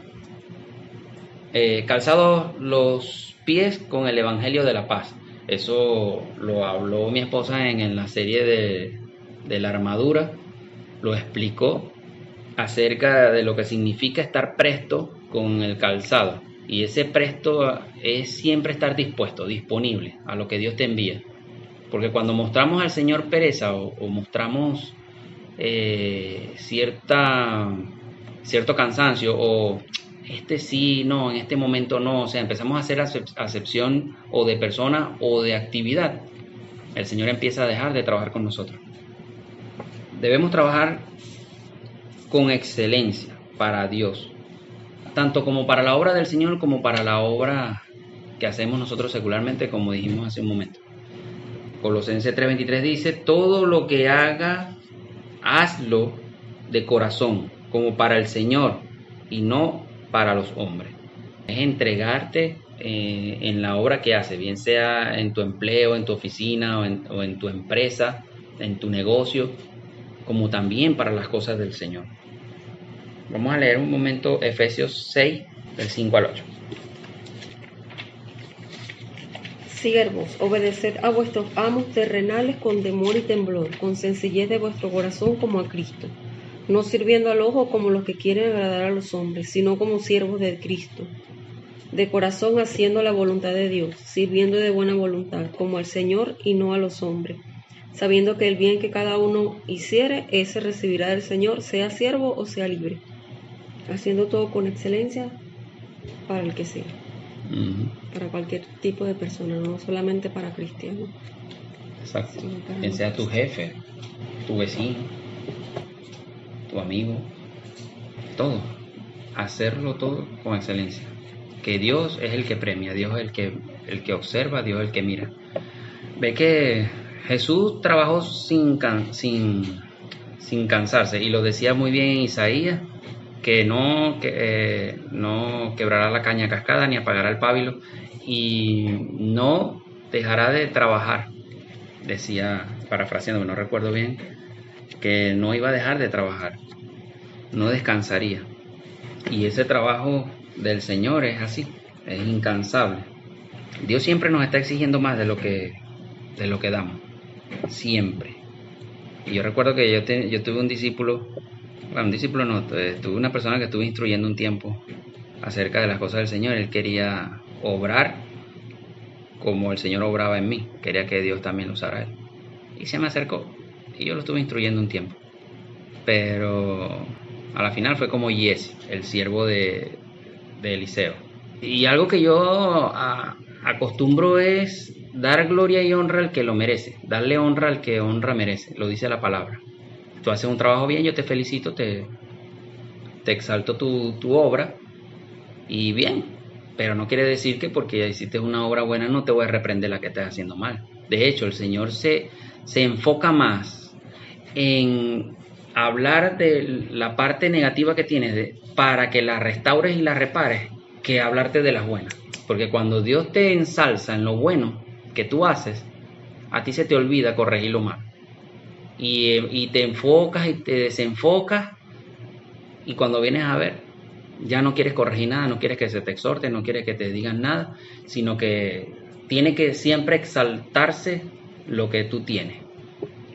los pies con el Evangelio de la paz. Eso lo habló mi esposa en la serie de la armadura, lo explicó acerca de lo que significa estar presto con el calzado. Y ese presto es siempre estar dispuesto, disponible a lo que Dios te envía. Porque cuando mostramos al Señor pereza o mostramos cierto cansancio o sí, no, en este momento no, o sea, empezamos a hacer acepción o de persona o de actividad, el Señor empieza a dejar de trabajar con nosotros. Debemos trabajar con excelencia para Dios, tanto como para la obra del Señor como para la obra que hacemos nosotros secularmente, como dijimos hace un momento. Colosenses 3:23 dice, todo lo que haga, hazlo de corazón, como para el Señor y no para los hombres. Es entregarte en la obra que haces, bien sea en tu empleo, en tu oficina o en tu empresa, en tu negocio, como también para las cosas del Señor. Vamos a leer un momento Efesios 6, del 5 al 8. Siervos, obedeced a vuestros amos terrenales con temor y temblor, con sencillez de vuestro corazón como a Cristo, no sirviendo al ojo como los que quieren agradar a los hombres, sino como siervos de Cristo, de corazón haciendo la voluntad de Dios, sirviendo de buena voluntad, como al Señor y no a los hombres, sabiendo que el bien que cada uno hiciere, ese recibirá del Señor, sea siervo o sea libre, haciendo todo con excelencia para el que sea, para cualquier tipo de persona, no solamente para cristianos. Exacto. Quien sea tu jefe, tu vecino, tu amigo, todo. Hacerlo todo con excelencia. Que Dios es el que premia, Dios es el que observa, Dios es el que mira. Ve que Jesús trabajó sin cansarse, y lo decía muy bien Isaías, no quebrará la caña cascada ni apagará el pábilo y no dejará de trabajar. Decía, parafraseando, no recuerdo bien, que no iba a dejar de trabajar, no descansaría. Y ese trabajo del Señor es así, es incansable. Dios siempre nos está exigiendo más de lo que damos, siempre. Y yo recuerdo que yo tuve un discípulo, tuve una persona que estuve instruyendo un tiempo acerca de las cosas del Señor. Él quería obrar como el Señor obraba en mí, quería que Dios también lo usara a él. Y se me acercó y yo lo estuve instruyendo un tiempo. Pero a la final fue como Giesi, el siervo de Eliseo. Y algo que yo acostumbro es dar gloria y honra al que lo merece, darle honra al que honra merece, lo dice la palabra. Tú haces un trabajo bien, yo te felicito, te exalto tu obra y bien, pero no quiere decir que porque ya hiciste una obra buena no te voy a reprender la que estés haciendo mal. De hecho, el Señor se enfoca más en hablar de la parte negativa que tienes para que la restaures y la repares que hablarte de las buenas. Porque cuando Dios te ensalza en lo bueno que tú haces, a ti se te olvida corregir lo malo. Y te enfocas y te desenfocas y cuando vienes a ver, ya no quieres corregir nada, no quieres que se te exhorte, no quieres que te digan nada, sino que tiene que siempre exaltarse lo que tú tienes.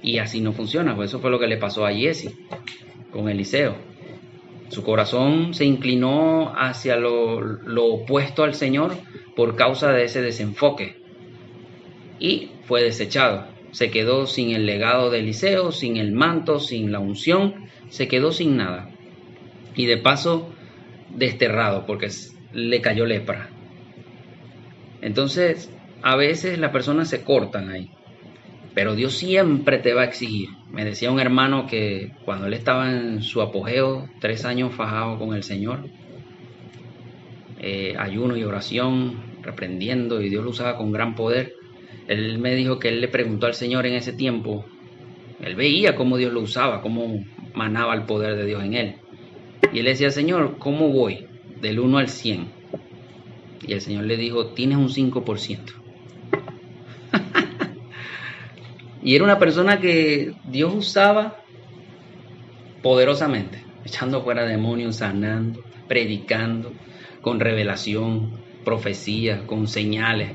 Y así no funciona, pues eso fue lo que le pasó a Giesi con Eliseo. Su corazón se inclinó hacia lo opuesto al Señor por causa de ese desenfoque y fue desechado. Se quedó sin el legado de Eliseo, sin el manto, sin la unción, se quedó sin nada. Y de paso desterrado porque le cayó lepra. Entonces, a veces las personas se cortan ahí, pero Dios siempre te va a exigir. Me decía un hermano que cuando él estaba en su apogeo, 3 años fajado con el Señor, ayuno y oración, reprendiendo, y Dios lo usaba con gran poder. Él me dijo que él le preguntó al Señor en ese tiempo, él veía cómo Dios lo usaba, cómo manaba el poder de Dios en él. Y él decía, Señor, ¿cómo voy? Del 1 al 100. Y el Señor le dijo, tienes un 5%. Y era una persona que Dios usaba poderosamente, echando fuera demonios, sanando, predicando, con revelación, profecía, con señales.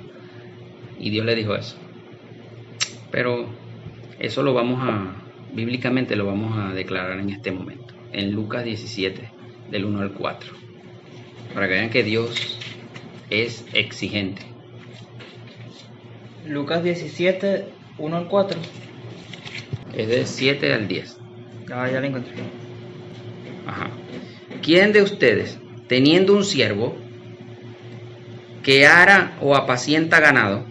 Y Dios le dijo eso. Pero eso bíblicamente lo vamos a declarar en este momento. En Lucas 17, del 1 al 4. Para que vean que Dios es exigente. Lucas 17, 1 al 4. Es de 7 al 10. Ya lo encontré. Ajá. ¿Quién de ustedes, teniendo un siervo que ara o apacienta ganado,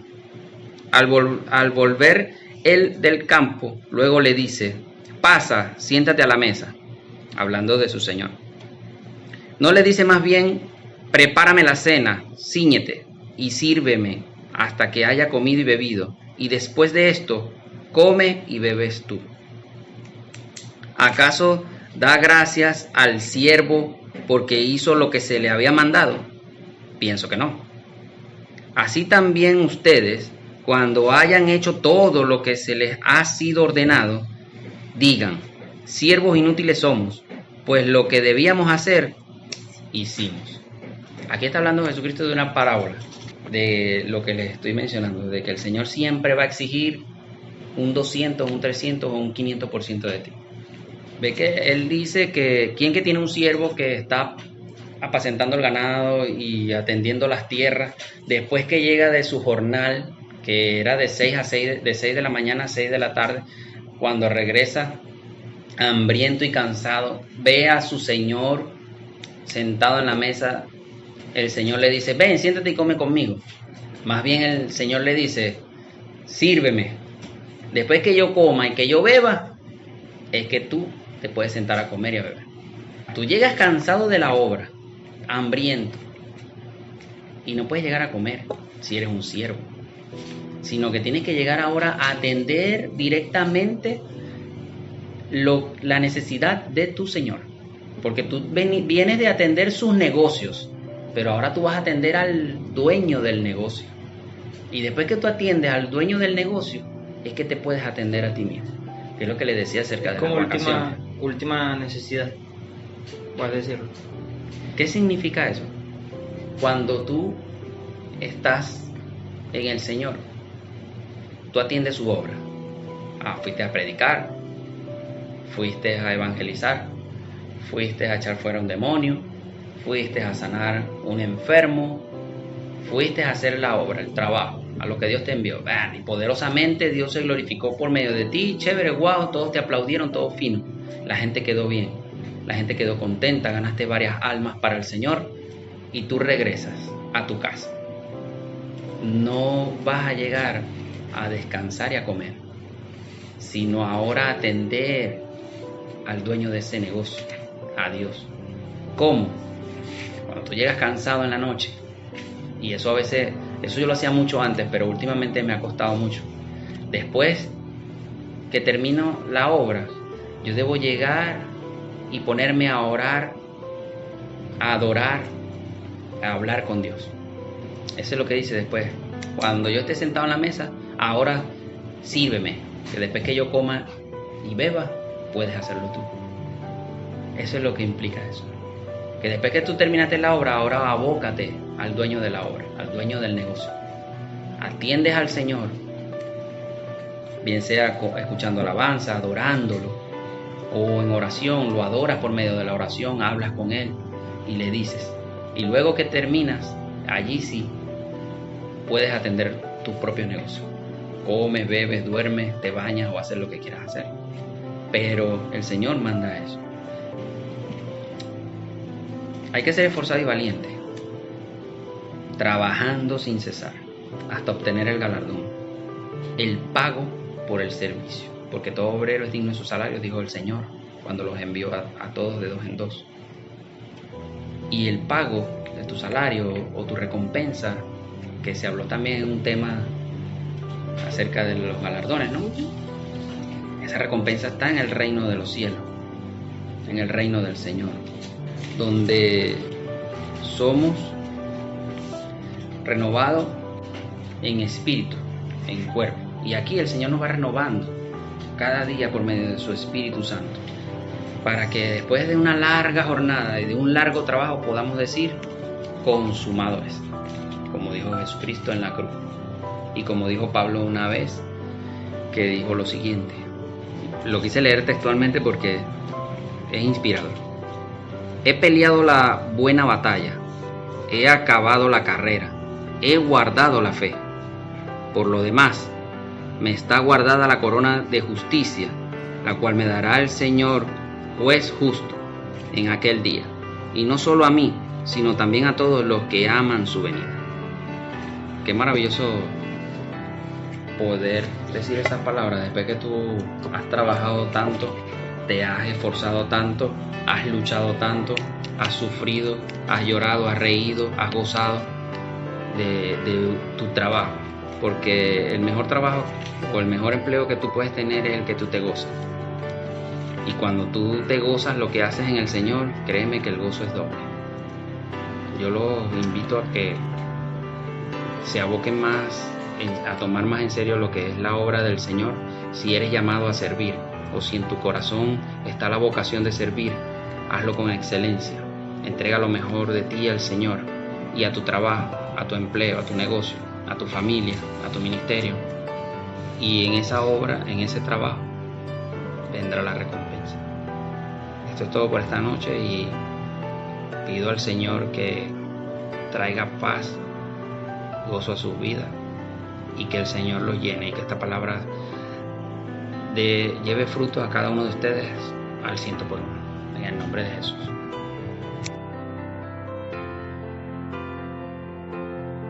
al volver él del campo, luego le dice, pasa, siéntate a la mesa? Hablando de su señor. No le dice más bien, prepárame la cena, cíñete y sírveme hasta que haya comido y bebido, y después de esto, come y bebes tú. ¿Acaso da gracias al siervo porque hizo lo que se le había mandado? Pienso que no. Así también ustedes, cuando hayan hecho todo lo que se les ha sido ordenado, digan, siervos inútiles somos, pues lo que debíamos hacer, hicimos. Aquí está hablando Jesucristo de una parábola, de lo que les estoy mencionando, de que el Señor siempre va a exigir un 200, un 300 o un 500% de ti. Ve que Él dice que quien que tiene un siervo que está apacentando el ganado y atendiendo las tierras, después que llega de su jornal, que era de 6 de la mañana a 6 de la tarde, cuando regresa hambriento y cansado, ve a su señor sentado en la mesa, el Señor le dice, ven, siéntate y come conmigo. Más bien el Señor le dice, sírveme. Después que yo coma y que yo beba, es que tú te puedes sentar a comer y a beber. Tú llegas cansado de la obra, hambriento, y no puedes llegar a comer si eres un siervo, sino que tienes que llegar ahora a atender directamente la necesidad de tu Señor. Porque tú vienes de atender sus negocios, pero ahora tú vas a atender al dueño del negocio. Y después que tú atiendes al dueño del negocio, es que te puedes atender a ti mismo. Que es lo que le decía acerca de Como las vacaciones. última necesidad, puedes decirlo. ¿Qué significa eso? Cuando tú estás en el Señor, tú atiendes su obra. Fuiste a predicar, fuiste a evangelizar, fuiste a echar fuera un demonio, fuiste a sanar un enfermo, fuiste a hacer la obra, el trabajo, a lo que Dios te envió. Y poderosamente Dios se glorificó por medio de ti, chévere, guau, todos te aplaudieron, todo fino. La gente quedó bien, la gente quedó contenta, ganaste varias almas para el Señor y tú regresas a tu casa. No vas a llegar a descansar y a comer, sino ahora a atender al dueño de ese negocio, a Dios. ¿Cómo? Cuando tú llegas cansado en la noche, y eso a veces, eso yo lo hacía mucho antes, pero últimamente me ha costado mucho. Después que termino la obra, yo debo llegar y ponerme a orar, a adorar, a hablar con Dios. Eso es lo que dice después. Cuando yo esté sentado en la mesa, ahora sírveme, que después que yo coma y beba, puedes hacerlo tú. Eso es lo que implica eso. Que después que tú terminaste la obra, ahora abócate al dueño de la obra, al dueño del negocio. Atiendes al Señor, bien sea escuchando alabanza, adorándolo, o en oración, lo adoras por medio de la oración, hablas con Él y le dices. Y luego que terminas, allí sí puedes atender tus propios negocios. Comes, bebes, duermes, te bañas o haces lo que quieras hacer. Pero el Señor manda eso. Hay que ser esforzado y valiente, trabajando sin cesar, hasta obtener el galardón, el pago por el servicio, porque todo obrero es digno de su salario, dijo el Señor, cuando los envió a todos de dos en dos. Y el pago de tu salario o tu recompensa, que se habló también en un tema acerca de los galardones, ¿no? Esa recompensa está en el reino de los cielos, en el reino del Señor, donde somos renovados en espíritu, en cuerpo. Y aquí el Señor nos va renovando cada día por medio de su Espíritu Santo, para que después de una larga jornada y de un largo trabajo podamos decir consumado es, como dijo Jesucristo en la cruz. Y como dijo Pablo una vez, que dijo lo siguiente, lo quise leer textualmente porque es inspirador: he peleado la buena batalla, he acabado la carrera, he guardado la fe. Por lo demás, me está guardada la corona de justicia, la cual me dará el Señor, juez justo, en aquel día. Y no solo a mí, sino también a todos los que aman su venida. Qué maravilloso poder decir esas palabras después que tú has trabajado tanto, te has esforzado tanto, has luchado tanto, has sufrido, has llorado, has reído, has gozado de tu trabajo. Porque el mejor trabajo o el mejor empleo que tú puedes tener es el que tú te gozas. Y cuando tú te gozas lo que haces en el Señor, créeme que el gozo es doble. Yo los invito a que se aboquen más, a tomar más en serio lo que es la obra del Señor. Si eres llamado a servir, o si en tu corazón está la vocación de servir, hazlo con excelencia. Entrega lo mejor de ti al Señor y a tu trabajo, a tu empleo, a tu negocio, a tu familia, a tu ministerio. Y en esa obra, en ese trabajo, vendrá la recompensa. Esto es todo por esta noche y pido al Señor que traiga paz, gozo a sus vidas y que el Señor los llene y que esta palabra lleve fruto a cada uno de ustedes al 100%. En el nombre de Jesús.